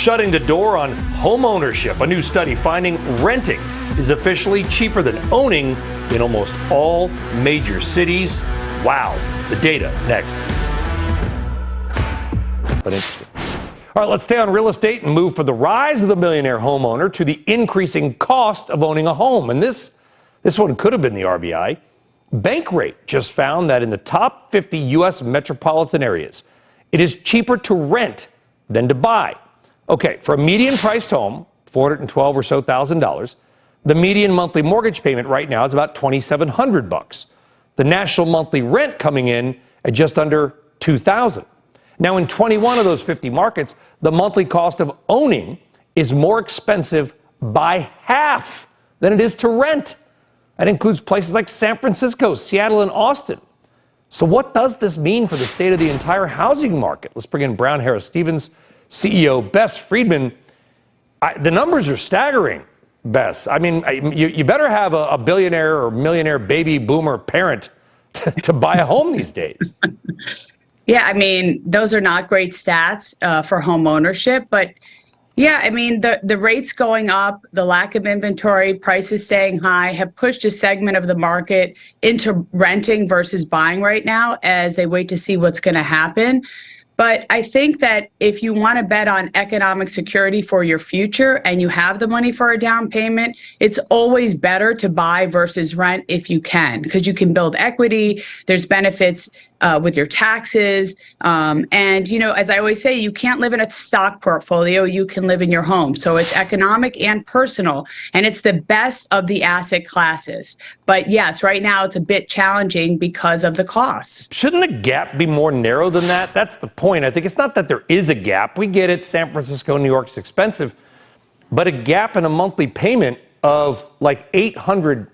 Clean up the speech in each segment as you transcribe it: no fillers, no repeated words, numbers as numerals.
shutting the door on home ownership. A new study finding renting is officially cheaper than owning in almost all major cities. Wow. The data next. But interesting. All right, let's stay on real estate and move from the rise of the millionaire homeowner to the increasing cost of owning a home. And this one could have been the RBI. Bankrate just found that in the top 50 U.S. metropolitan areas, it is cheaper to rent than to buy. Okay, for a median-priced home, $412 or so thousand, the median monthly mortgage payment right now is about $2,700. The national monthly rent coming in at just under $2,000. Now, in 21 of those 50 markets, the monthly cost of owning is more expensive by half than it is to rent. That includes places like San Francisco, Seattle, and Austin. So what does this mean for the state of the entire housing market? Let's bring in Brown Harris Stevens, CEO, Bess Freedman. The numbers are staggering, Bess. I mean, you better have a billionaire or millionaire baby boomer parent to buy a home these days. Yeah, I mean, those are not great stats for home ownership, but yeah, I mean, the rates going up, the lack of inventory, prices staying high have pushed a segment of the market into renting versus buying right now as they wait to see what's going to happen. But I think that if you want to bet on economic security for your future and you have the money for a down payment, it's always better to buy versus rent if you can, because you can build equity. There's benefits with your taxes. And, you know, as I always say, you can't live in a stock portfolio. You can live in your home. So it's economic and personal, and it's the best of the asset classes. But yes, right now it's a bit challenging because of the costs. Shouldn't the gap be more narrow than that? That's the point. I think it's not that there is a gap. We get it. San Francisco, New York is expensive. But a gap in a monthly payment of like $800.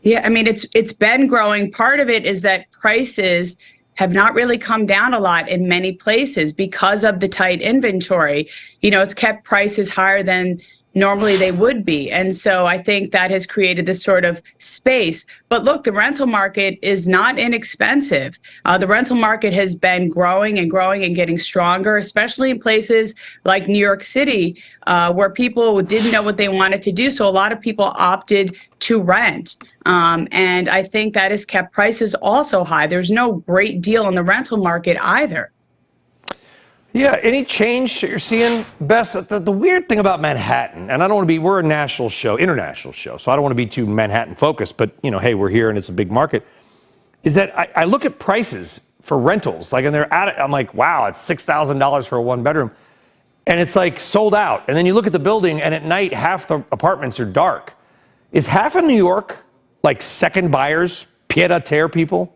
Yeah, I mean, it's been growing. Part of it is that prices have not really come down a lot in many places because of the tight inventory. You know, it's kept prices higher than normally they would be. And so I think that has created this sort of space. But look, the rental market is not inexpensive. The rental market has been growing and growing and getting stronger, especially in places like New York City, where people didn't know what they wanted to do. So a lot of people opted to rent. And I think that has kept prices also high. There's no great deal in the rental market either. Yeah, any change that you're seeing, Bess? The weird thing about Manhattan, and I don't want to be, we're a national show, international show, so I don't want to be too Manhattan focused, but, you know, hey, we're here and it's a big market, is that I look at prices for rentals, like, and they're at it, I'm like, wow, it's $6,000 for a one bedroom, and it's like sold out. And then you look at the building, and at night, half the apartments are dark. Is half of New York like second buyers, pied-à-terre people?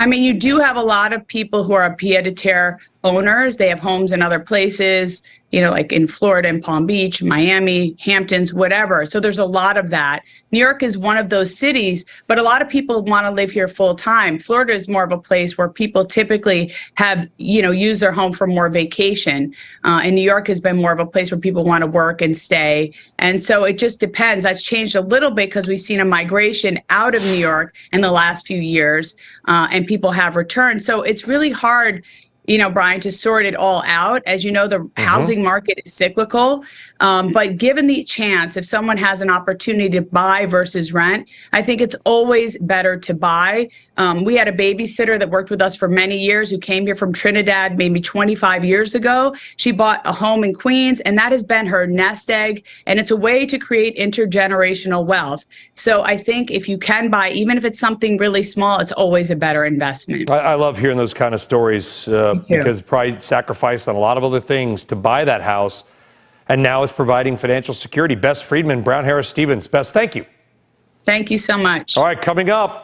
I mean, you do have a lot of people who are pied-à-terre owners. They have homes in other places, you know, like in Florida and Palm Beach, Miami, Hamptons, whatever. So there's a lot of that. New York is one of those cities, but a lot of people want to live here full time. Florida is more of a place where people typically have, you know, use their home for more vacation. And New York has been more of a place where people want to work and stay. And so it just depends. That's changed a little bit because we've seen a migration out of New York in the last few years, and people have returned. So it's really hard, you know, Brian, to sort it all out. As you know, the housing market is cyclical. But given the chance, if someone has an opportunity to buy versus rent, I think it's always better to buy. We had a babysitter that worked with us for many years who came here from Trinidad maybe 25 years ago. She bought a home in Queens, and that has been her nest egg. And it's a way to create intergenerational wealth. So I think if you can buy, even if it's something really small, it's always a better investment. I love hearing those kind of stories because probably sacrificed on a lot of other things to buy that house. And now it's providing financial security. Bess Freedman, Brown Harris Stevens. Bess, thank you. Thank you so much. All right, coming up,